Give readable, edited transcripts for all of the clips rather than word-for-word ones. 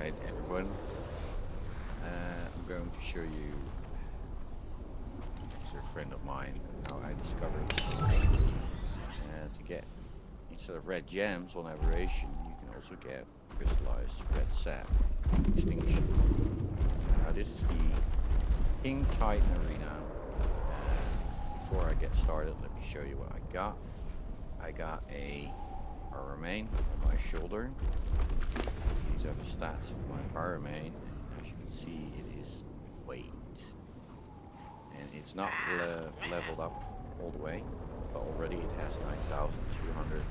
Alright everyone, I'm going to show you, he's a friend of mine, how I discovered to get, instead of red gems on aberration, you can also get crystallized red sap extinction. Now this is the King Titan arena. Before I get started, let me show you what I got. I got a power main on my shoulder. These are the stats of my power main, and as you can see, it is weight, and it's not leveled up all the way, but already it has 9,200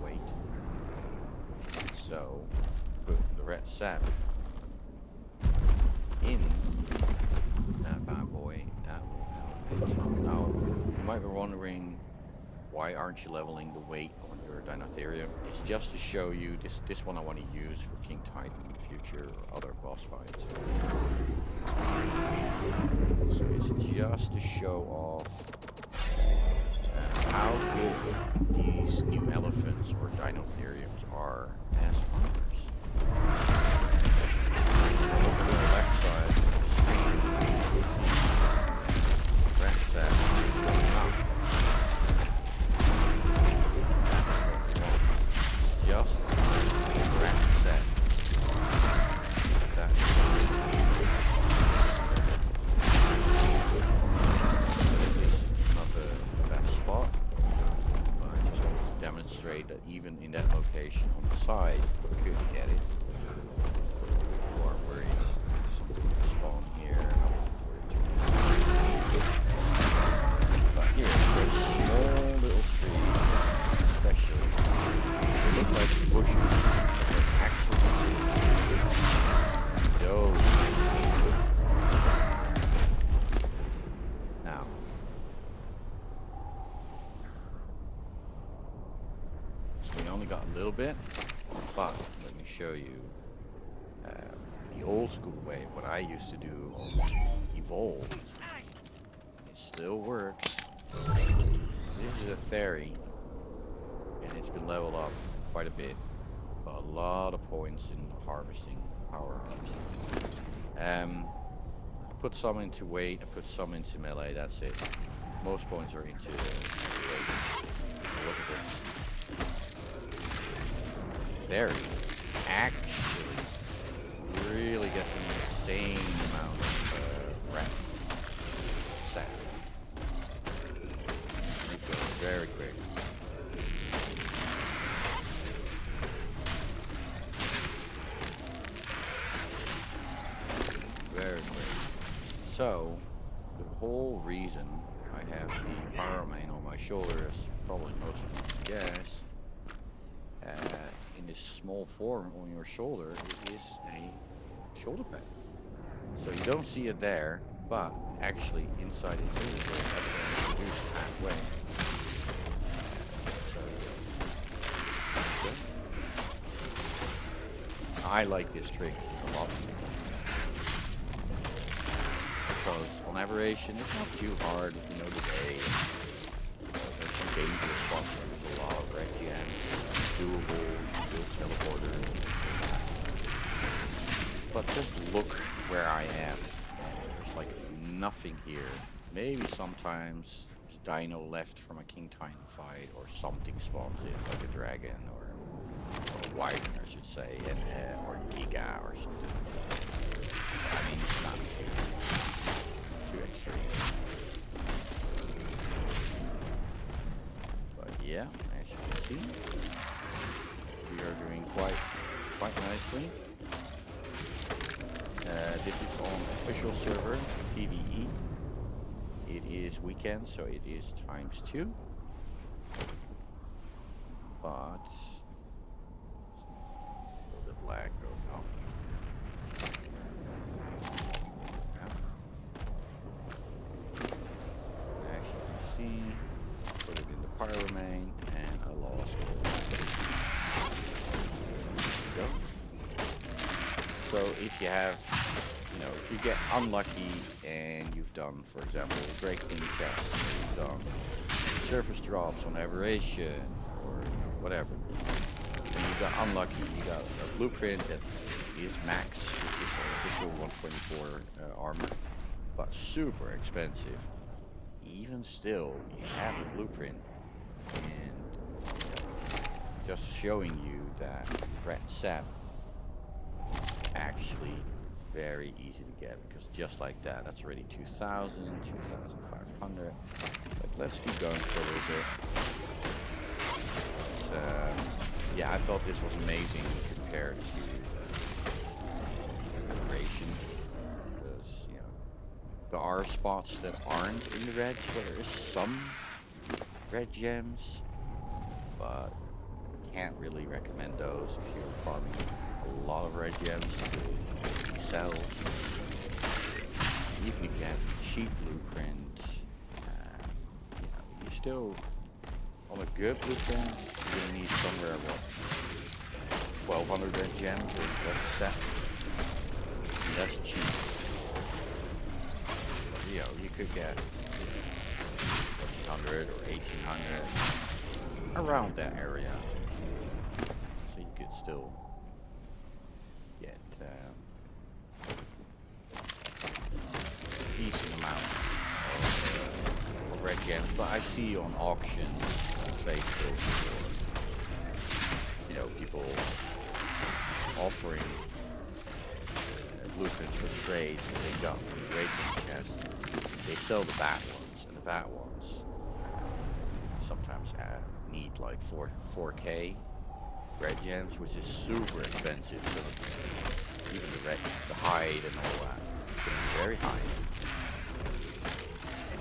weight. So put the red sap in that bad boy. That will elevate some. Now you might be wondering, why aren't you leveling the weight on your Dinotherium? It's just to show you this one I want to use for King Titan in the future or other boss fights. So it's just to show off how good these new elephants or Dinotheriums are as hunters. Look at the left side of the screen. Red sap going up. Just red set. That's this is not the best spot, but I just wanted to demonstrate that even in that location on the side, you could get it. Or worried something will spawn here. But here, there's small little trees, especially. They look like bushes, but they're actually those. Now, so we only got a little bit, but let me show you the old school way, what I used to do on Evolve. It still works. This is a fairy, and it's been leveled up quite a bit, but a lot of points in harvesting, power harvesting. I put some into weight, I put some into melee, that's it. Most points are into weight. Look at this. Fairy actually really gets an insane amount of red set. It goes very quick. Very quick. So, the whole reason I have the power main on my shoulder, as probably most of you guess, in this small form on your shoulder, it is a shoulder pad. So you don't see it there, but actually inside its inventory, everything is reduced halfway. So, I like this trick a lot. Because on aberration, it's not too hard if you know the way. There's some dangerous spots where there's a lot of red gems. Doable, build teleporter. But just look where I am. There's like nothing here. Maybe sometimes there's dino left from a King Titan fight, or something spawns in, like a dragon, or a wyvern, I should say, and or Giga or something. I mean, it's not too extreme. But yeah, as you can see, we are doing quite nicely. This is on official server, PvE. It is weekend, so it is ×2. But a little bit lag going on. As you can see, put it in the power main, and I lost it. There we go. So if you have, if you get unlucky and you've done, for example, break in chest, you've done surface drops on aberration or whatever, and you got unlucky. You got a blueprint that is max, which is official 124 armor, but super expensive. Even still, you have a blueprint, and just showing you that red sap is actually very easy to get, because just like that, that's already 2,000, 2,500. But let's keep going for a little bit. Yeah, I thought this was amazing compared to Generation, because there are spots that aren't in the reds where there is some red gems, but can't really recommend those if you're farming a lot of red gems to sell. Even if you have a cheap blueprint, you still, on a good blueprint, you're gonna need somewhere, what, 1,200 red gems or what's a set. And that's cheap. But, you could get 1,400 or 1,800 around that area. So you could still get decent amount of red gems, but I see on auctions on Facebook or people offering blueprints for trades that they got from the rating chest. They sell the bad ones, and the bad ones sometimes need like 4K red gems, which is super expensive. So even the hide and all that is going to be very high.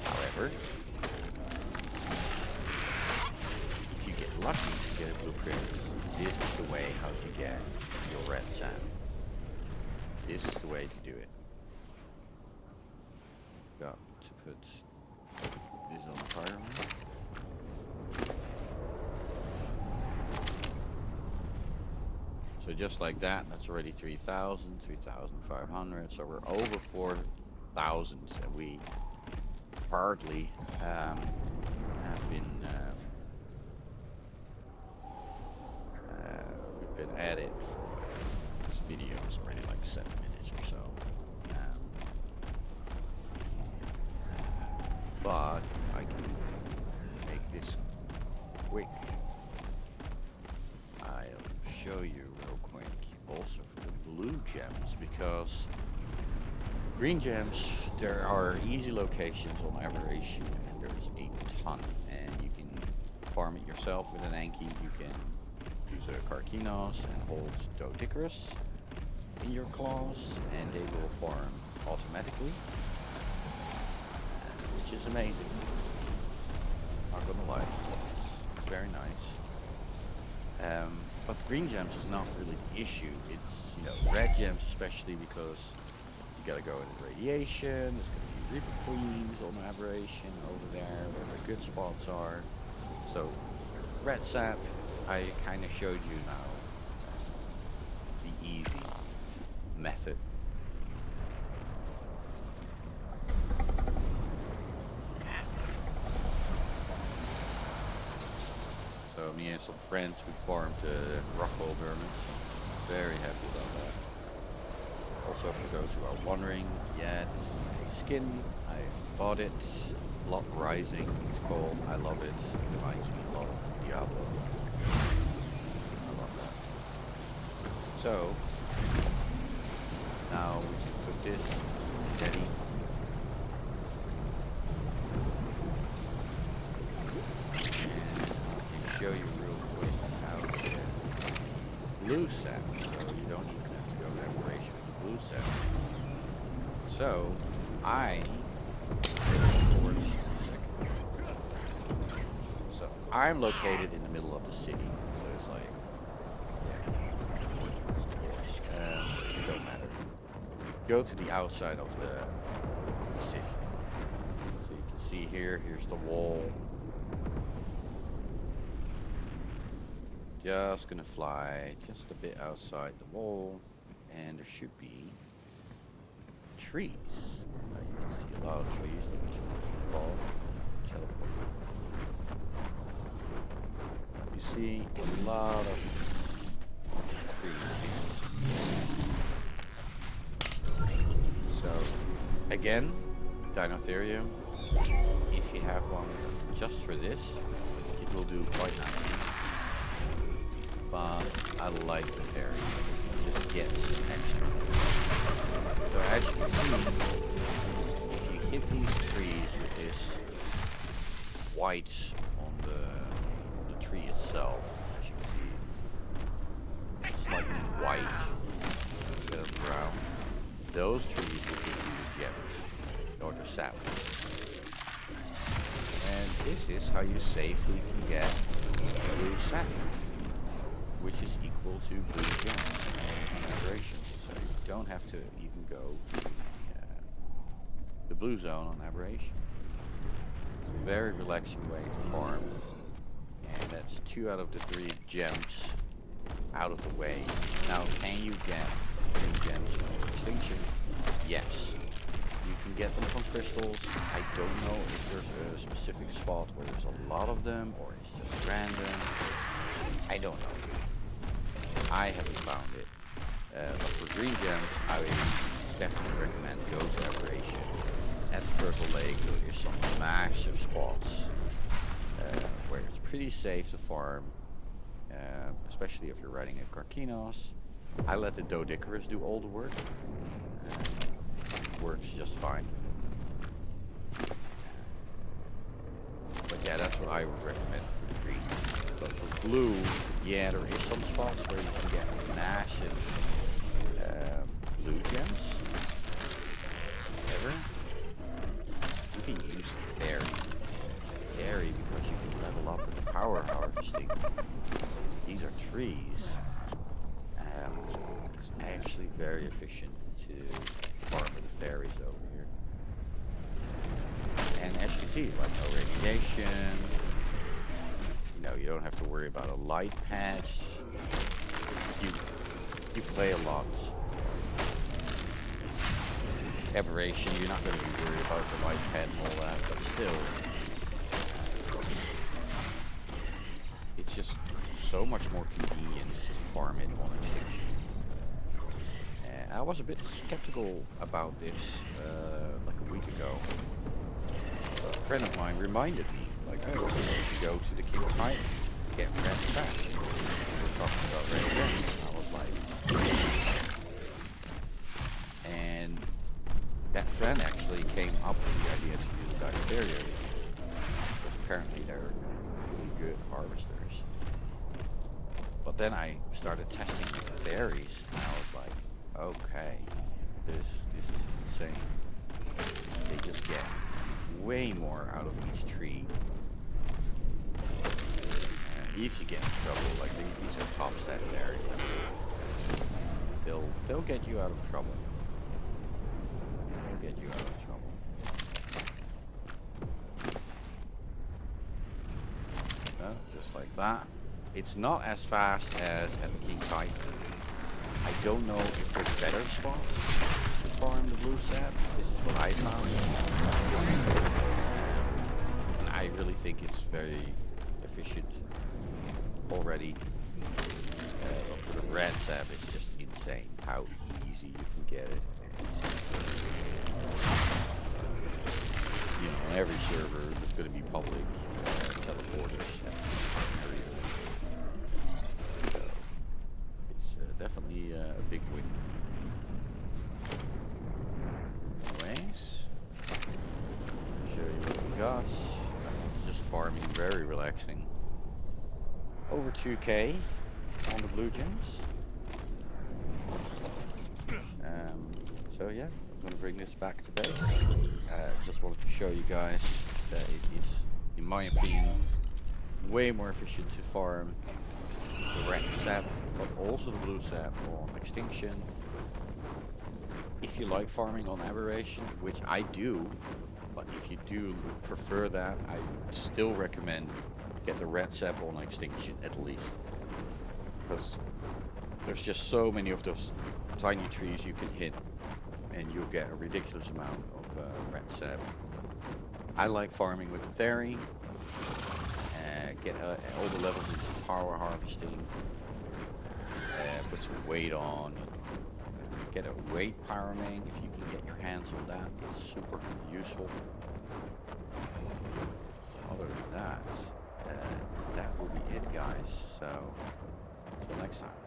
However, if you get lucky to get a blueprint, this is the way how to get your red sand. This is the way to do it. Got to put this on the fire. So just like that, that's already 3,000, 3,500. So we're over 4,000, and we partly have been we've been at it for this video is already like 7 minutes or so. But I can make this quick. I'll show you real quick also for the blue gems, because green gems, there are easy locations on Aberration, and there's a ton, and you can farm it yourself with an Anki. You can use a Carcinos and hold Doedicurus in your claws, and they will farm automatically, which is amazing. Not gonna lie, it's very nice. But green gems is not really the issue. It's red gems, especially because you gotta go into radiation. There's gonna be Reaper Queens on Aberration over there where the good spots are. So red sap, I kind of showed you now the easy method. So me and some friends, we farmed Rockwell Dermans. Very happy about that. Also, for those who are wondering, yeah, this is a skin. I bought it. Blood Rising, it's called. I love it. It reminds me a lot of Diablo. I love that. So now we can put this steady. Show you real quick how to get blue sap, so you don't even have to go to Aberration with blue sap. So I'm located in the middle of the city, so it's like, it don't matter. Go to the outside of the city. So you can see here's the wall. Just gonna fly just a bit outside the wall, and there should be trees. You can see a lot of trees. Let me just fall. Teleport. You see a lot of again, Dinotherium, if you have one just for this, it will do quite nicely. But I like the fairy. It just gets extra. So as you can see, if you hit these trees with this white on the tree itself, as you can see, slightly white instead of brown, those trees will give you the gems, or the saplings. And this is how you safely can get blue sapling, which is equal to blue gems on aberration. So you don't have to even go to the blue zone on aberration. It's a very relaxing way to farm, and that's 2 out of the 3 gems out of the way. Now, can you get green gems from extinction? Yes. You can get them from crystals. I don't know if there's a specific spot where there's a lot of them, or it's just random. I don't know. I haven't found it. But for green gems, I would definitely recommend go to aberration. At the Purple Lake, there's some massive spots where it's pretty safe to farm, especially if you're riding a Carkinos. I let the Doedicarus do all the work. It works just fine. But yeah, that's what I would recommend for the green. But for blue, yeah, there is some spots where you can get massive blue gems. However, you can use dairy because you can level up with the power harvesting. These are trees. It's actually very efficient to farm with the fairies over here. And as you can see, like no radiation. You don't have to worry about a light patch. You play a lot. Aberration, you're not going to be worried about the light pad and all that, but still, it's just so much more convenient to farm it on extinction. And I was a bit skeptical about this like a week ago. A friend of mine reminded me, like, oh, if you go to the King's Height, get red fast. We're talking about red gems. I was like, and that friend actually came up with the idea to use Dinotherium, because apparently they're really good harvesters. But then I started testing the fairies, and I was like, okay, this is insane. They just get way more out of each tree. And if you get in trouble, like these are top stat fairies, they'll get you out of trouble. They'll get you out of trouble. Just like that. It's not as fast as at the King's Height. I don't know if there's better spots to farm the blue sap. This is what I found. And I really think it's very efficient already. But for the red sap, it's just insane how easy you can get it. On every server, there's going to be public teleporters and everything. So it's definitely a big win. Anyways, show you what we got. Just farming, very relaxing. Over 2k on the blue gems. So yeah, I'm going to bring this back to base. Just wanted to show you guys that it is, in my opinion, way more efficient to farm the red sap, but also the blue sap on extinction. If you like farming on aberration, which I do, but if you do prefer that, I still recommend get the red sap on extinction at least, because there's just so many of those tiny trees you can hit, and you'll get a ridiculous amount of red sap. I like farming with the fairy, get all the levels into power harvesting, put some weight on, get a weight pyramid if you can get your hands on that. It's super useful. Other than that, that will be it, guys. So, until next time.